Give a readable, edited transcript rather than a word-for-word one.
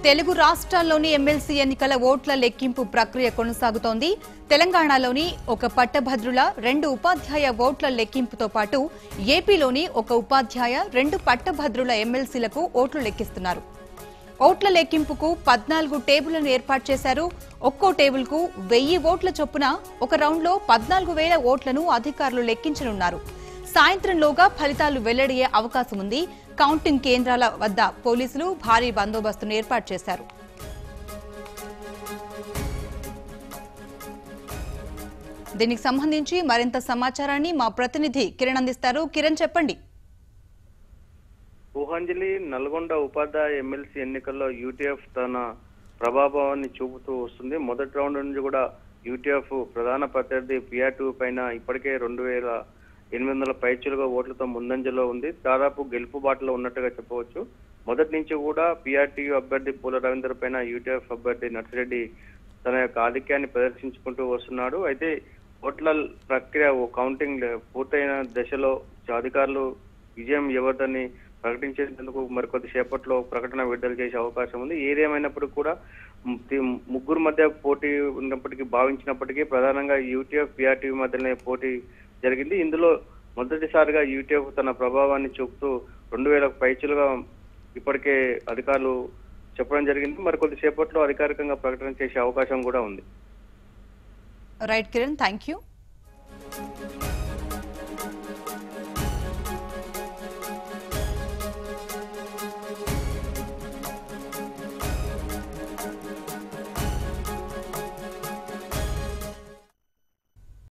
తెలుగు రాష్ట్రాల్లోని ఎమ్మెల్సీ ఎన్నికల ఓట్ల లెక్కింపు ప్రక్రియ కొనసాగుతోంది. తెలంగాణలోని ఒక పట్టభద్రుల 2 ఉపాధ్యాయ ఓట్ల లెక్కింపుతో పాటు ఏపీలోని ఒక ఉపాధ్యాయ 2 పట్టభద్రుల ఎమ్మెల్సీలకు ఓట్లు లెక్కిస్తున్నారు. ఓట్ల లెక్కింపుకు 14 టేబుళ్లను ఏర్పాటు చేశారు. ఒక్కో టేబుల్కు 1000 ఓట్ల చొప్పున ఒక రౌండ్లో 14,000 ఓట్లను అధికారులు లెక్కించనున్నారు. సాయంత్రంలోగా ఫలితాలు వెల్లడయ్యే అవకాశం ఉంది. కౌంటింగ్ కేంద్రాల వద్ద పోలీసులు భారీ బందోబస్తును ఏర్పాటు చేశారు. దీనికి సంబంధించి మరింత సమాచారాన్ని మా ప్రతినిధి కిరణ్ అందిస్తారు. కిరణ్, చెప్పండి. ఊహంజలి నల్గొండ ఉపాధ్యాయ ఎమ్మెల్సీ ఎన్నికల్లో యూటీఎఫ్ తన ప్రభావాన్ని చూపుతూ వస్తుంది. మొదటి రౌండ్ నుంచి కూడా యూటీఎఫ్ ప్రధాన ప్రత్యర్థి PRTU పైన ఇప్పటికే 2,800 పైచులుగా ఓట్లతో ముందంజలో ఉంది. దాదాపు గెలుపు బాటలో ఉన్నట్టుగా చెప్పవచ్చు. మొదటి నుంచి కూడా PRTU అభ్యర్థి పూల రవీందర్ పైన యూటీఎఫ్ అభ్యర్థి నర్సిరెడ్డి తన యొక్క ఆధిక్యాన్ని ప్రదర్శించుకుంటూ వస్తున్నాడు. అయితే ఓట్ల ప్రక్రియ కౌంటింగ్ పూర్తయిన దశలో అధికారులు విజయం ఎవరిదని ప్రకటించేందుకు మరికొద్ది సేపట్లో ప్రకటన విడుదల చేసే అవకాశం ఉంది. ఏదేమైనప్పుడు కూడా ముగ్గురు మధ్య పోటీ ఉన్నప్పటికీ భావించినప్పటికీ ప్రధానంగా యూటీఎఫ్ PRTU మధ్యనే పోటీ జరిగింది. ఇందులో మొదటిసారిగా యూటీఎఫ్ తన ప్రభావాన్ని చూపుతూ 2,000 పైచులుగా ఇప్పటికే అధికారులు చెప్పడం జరిగింది. మరికొద్ది సేపట్లో అధికారికంగా ప్రకటన చేసే అవకాశం కూడా ఉంది. Right Kiran, thank you.